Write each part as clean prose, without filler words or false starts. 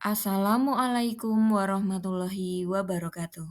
Assalamualaikum warahmatullahi wabarakatuh.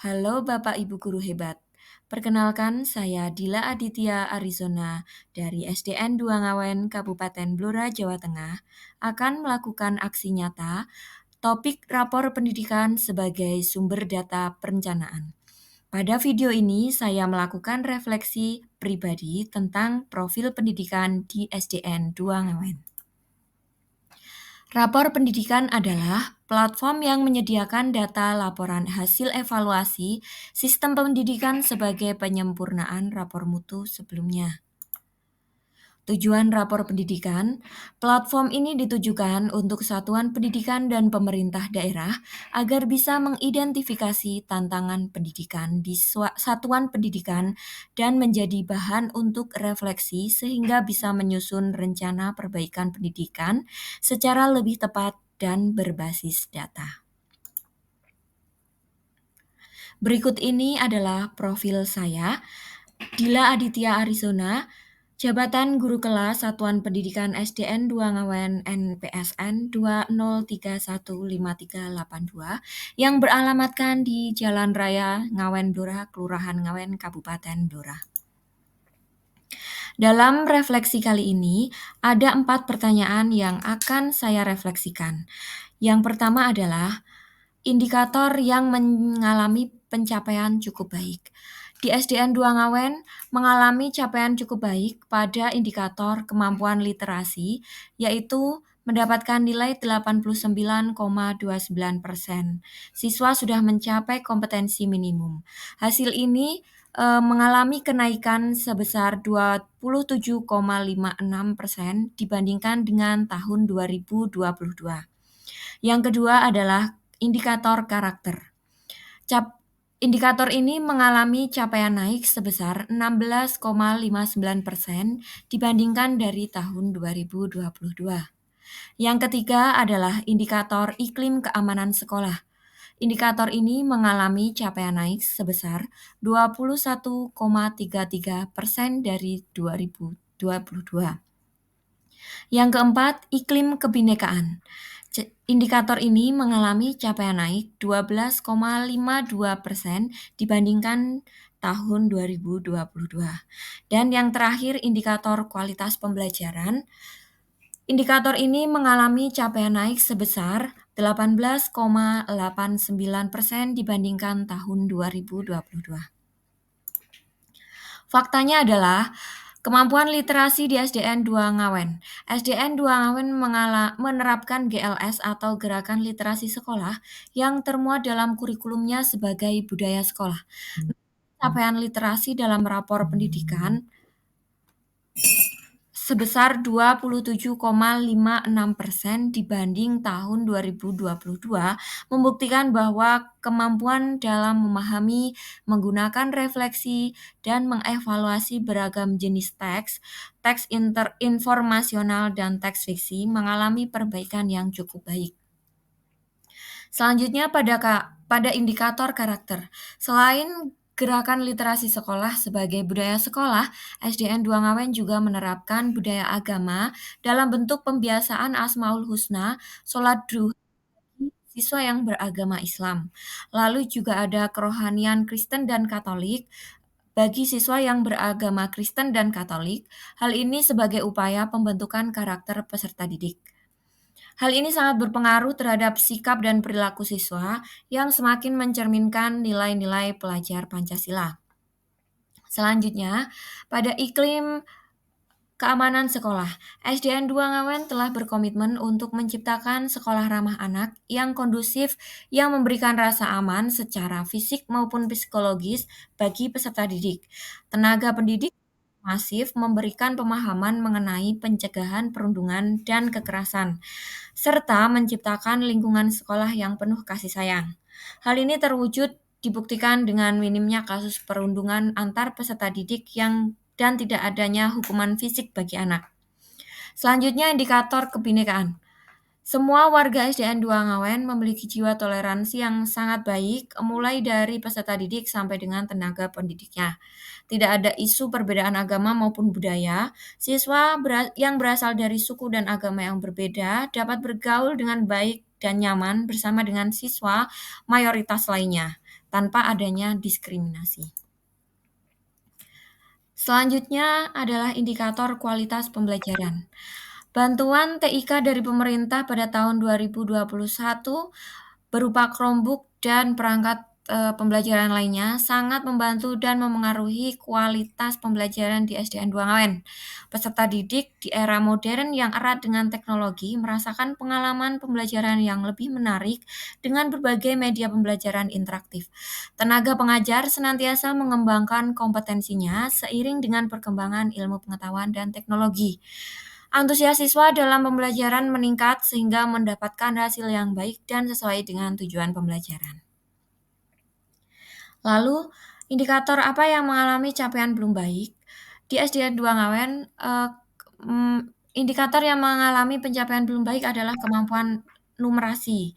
Halo Bapak Ibu guru hebat. Perkenalkan saya Dila Aditya Arizona dari SDN 2 Ngawen, Kabupaten Blora, Jawa Tengah, akan melakukan aksi nyata topik rapor pendidikan sebagai sumber data perencanaan. Pada video ini saya melakukan refleksi pribadi tentang profil pendidikan di SDN 2 Ngawen. Rapor pendidikan adalah platform yang menyediakan data laporan hasil evaluasi sistem pendidikan sebagai penyempurnaan rapor mutu sebelumnya. Tujuan rapor pendidikan, platform ini ditujukan untuk satuan pendidikan dan pemerintah daerah agar bisa mengidentifikasi tantangan pendidikan di satuan pendidikan dan menjadi bahan untuk refleksi sehingga bisa menyusun rencana perbaikan pendidikan secara lebih tepat dan berbasis data. Berikut ini adalah profil saya, Dila Aditya Arizona, Jabatan Guru Kelas Satuan Pendidikan SDN 2 Ngawen NPSN 2031538 yang beralamatkan di Jalan Raya Ngawen Blora, Kelurahan Ngawen, Kabupaten Blora. Dalam refleksi kali ini, ada 4 pertanyaan yang akan saya refleksikan. Yang pertama adalah indikator yang mengalami pencapaian cukup baik. Di SDN 2 Ngawen mengalami capaian cukup baik pada indikator kemampuan literasi, yaitu mendapatkan nilai 89,29%. Siswa sudah mencapai kompetensi minimum. Hasil ini mengalami kenaikan sebesar 27,56% dibandingkan dengan tahun 2022. Yang kedua adalah indikator karakter. Indikator ini mengalami capaian naik sebesar 16,59% dibandingkan dari tahun 2022. Yang ketiga adalah indikator iklim keamanan sekolah. Indikator ini mengalami capaian naik sebesar 21,33% dari 2022. Yang keempat, iklim kebinekaan. Indikator ini mengalami capaian naik 12,52% dibandingkan tahun 2022. Dan yang terakhir, indikator kualitas pembelajaran. Indikator ini mengalami capaian naik sebesar 18,89% dibandingkan tahun 2022. Faktanya adalah kemampuan literasi di SDN 2 Ngawen. SDN 2 Ngawen menerapkan GLS atau Gerakan Literasi Sekolah yang termuat dalam kurikulumnya sebagai budaya sekolah. Capaian literasi dalam rapor pendidikan sebesar 27,56% dibanding tahun 2022 membuktikan bahwa kemampuan dalam memahami, menggunakan refleksi, dan mengevaluasi beragam jenis teks informasional dan teks fiksi mengalami perbaikan yang cukup baik. Selanjutnya pada indikator karakter. Selain Gerakan Literasi Sekolah sebagai budaya sekolah, SDN 2 Ngawen juga menerapkan budaya agama dalam bentuk pembiasaan Asmaul Husna, sholat duha siswa yang beragama Islam. Lalu juga ada kerohanian Kristen dan Katolik bagi siswa yang beragama Kristen dan Katolik. Hal ini sebagai upaya pembentukan karakter peserta didik. Hal ini sangat berpengaruh terhadap sikap dan perilaku siswa yang semakin mencerminkan nilai-nilai pelajar Pancasila. Selanjutnya, pada iklim keamanan sekolah, SDN 2 Ngawen telah berkomitmen untuk menciptakan sekolah ramah anak yang kondusif yang memberikan rasa aman secara fisik maupun psikologis bagi peserta didik. Tenaga pendidik masif memberikan pemahaman mengenai pencegahan perundungan dan kekerasan, serta menciptakan lingkungan sekolah yang penuh kasih sayang. Hal ini terwujud dibuktikan dengan minimnya kasus perundungan antar peserta didik dan tidak adanya hukuman fisik bagi anak. Selanjutnya, indikator kebinekaan. Semua warga SDN 2 Ngawen memiliki jiwa toleransi yang sangat baik, mulai dari peserta didik sampai dengan tenaga pendidiknya. Tidak ada isu perbedaan agama maupun budaya. Siswa yang berasal dari suku dan agama yang berbeda dapat bergaul dengan baik dan nyaman bersama dengan siswa mayoritas lainnya, tanpa adanya diskriminasi. Selanjutnya adalah indikator kualitas pembelajaran. Bantuan TIK dari pemerintah pada tahun 2021 berupa Chromebook dan perangkat pembelajaran lainnya sangat membantu dan memengaruhi kualitas pembelajaran di SDN 2 Ngawen. Peserta didik di era modern yang erat dengan teknologi merasakan pengalaman pembelajaran yang lebih menarik dengan berbagai media pembelajaran interaktif. Tenaga pengajar senantiasa mengembangkan kompetensinya seiring dengan perkembangan ilmu pengetahuan dan teknologi. Antusias siswa dalam pembelajaran meningkat sehingga mendapatkan hasil yang baik dan sesuai dengan tujuan pembelajaran. Lalu, indikator apa yang mengalami capaian belum baik? Di SDN 2 Ngawen, indikator yang mengalami pencapaian belum baik adalah kemampuan numerasi.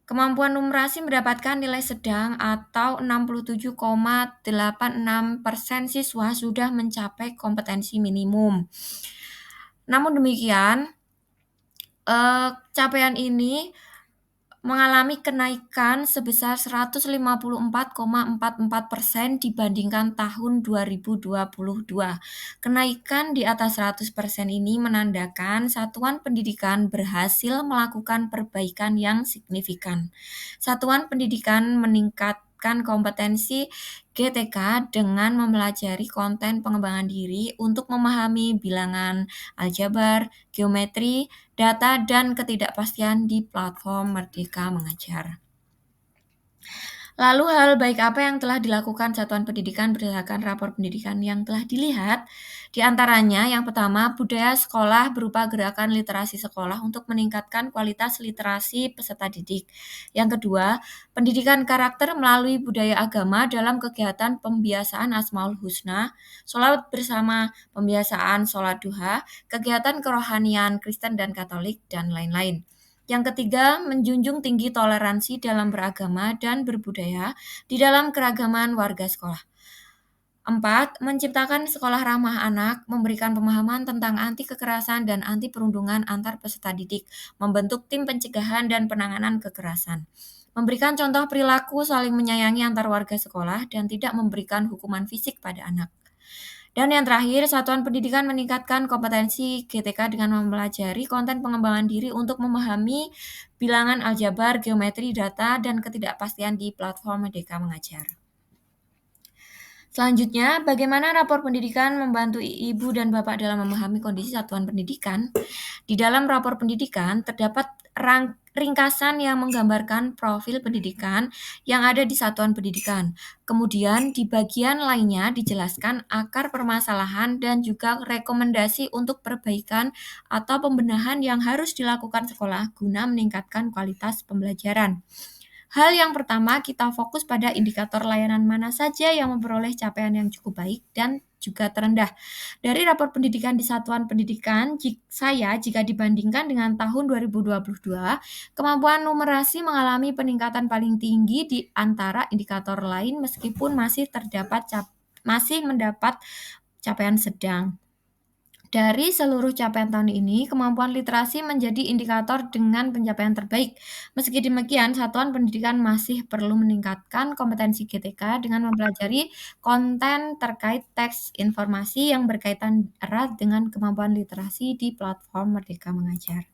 Kemampuan numerasi mendapatkan nilai sedang atau 67,86% siswa sudah mencapai kompetensi minimum. Namun demikian, capaian ini mengalami kenaikan sebesar 154,44% dibandingkan tahun 2022. Kenaikan di atas 100% ini menandakan satuan pendidikan berhasil melakukan perbaikan yang signifikan. Satuan pendidikan meningkatkan kompetensi GTK dengan mempelajari konten pengembangan diri untuk memahami bilangan, aljabar, geometri, data, dan ketidakpastian di platform Merdeka Mengajar. Lalu hal baik apa yang telah dilakukan satuan pendidikan berdasarkan rapor pendidikan yang telah dilihat? Di antaranya, yang pertama, budaya sekolah berupa gerakan literasi sekolah untuk meningkatkan kualitas literasi peserta didik. Yang kedua, pendidikan karakter melalui budaya agama dalam kegiatan pembiasaan Asmaul Husna, sholat bersama, pembiasaan sholat duha, kegiatan kerohanian Kristen dan Katolik, dan lain-lain. Yang ketiga, menjunjung tinggi toleransi dalam beragama dan berbudaya di dalam keragaman warga sekolah. 4. Menciptakan sekolah ramah anak, memberikan pemahaman tentang anti kekerasan dan anti perundungan antar peserta didik, membentuk tim pencegahan dan penanganan kekerasan. Memberikan contoh perilaku saling menyayangi antar warga sekolah dan tidak memberikan hukuman fisik pada anak. Dan yang terakhir, satuan pendidikan meningkatkan kompetensi GTK dengan mempelajari konten pengembangan diri untuk memahami bilangan aljabar, geometri, data, dan ketidakpastian di platform Merdeka Mengajar. Selanjutnya, bagaimana rapor pendidikan membantu ibu dan bapak dalam memahami kondisi satuan pendidikan? Di dalam rapor pendidikan terdapat ringkasan yang menggambarkan profil pendidikan yang ada di satuan pendidikan. Kemudian di bagian lainnya dijelaskan akar permasalahan dan juga rekomendasi untuk perbaikan atau pembenahan yang harus dilakukan sekolah guna meningkatkan kualitas pembelajaran. Hal yang pertama, kita fokus pada indikator layanan mana saja yang memperoleh capaian yang cukup baik dan juga terendah. Dari rapor pendidikan di satuan pendidikan, jika dibandingkan dengan tahun 2022, kemampuan numerasi mengalami peningkatan paling tinggi di antara indikator lain meskipun masih mendapat capaian sedang. Dari seluruh capaian tahun ini, kemampuan literasi menjadi indikator dengan pencapaian terbaik. Meski demikian, satuan pendidikan masih perlu meningkatkan kompetensi GTK dengan mempelajari konten terkait teks informasi yang berkaitan erat dengan kemampuan literasi di platform Merdeka Mengajar.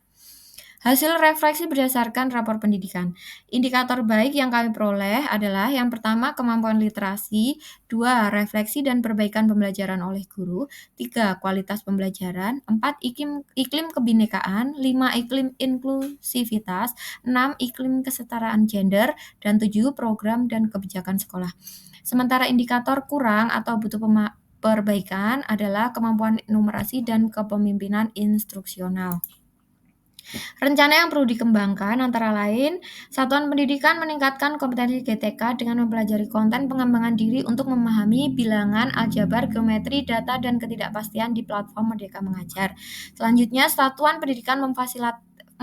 Hasil refleksi berdasarkan rapor pendidikan. Indikator baik yang kami peroleh adalah yang pertama kemampuan literasi, 2 refleksi dan perbaikan pembelajaran oleh guru, 3 kualitas pembelajaran, 4 iklim kebinekaan, 5 iklim inklusivitas, 6 iklim kesetaraan gender, dan 7 program dan kebijakan sekolah. Sementara indikator kurang atau butuh perbaikan adalah kemampuan numerasi dan kepemimpinan instruksional. Rencana yang perlu dikembangkan antara lain, satuan pendidikan meningkatkan kompetensi GTK dengan mempelajari konten pengembangan diri untuk memahami bilangan, aljabar, geometri, data, dan ketidakpastian di platform Merdeka Mengajar. Selanjutnya, satuan pendidikan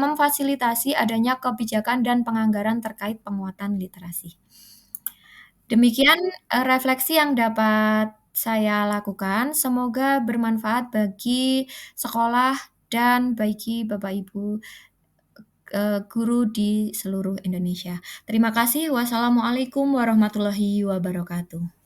memfasilitasi adanya kebijakan dan penganggaran terkait penguatan literasi. Demikian refleksi yang dapat saya lakukan. Semoga bermanfaat bagi sekolah dan bagi Bapak Ibu guru di seluruh Indonesia. Terima kasih. Wassalamualaikum warahmatullahi wabarakatuh.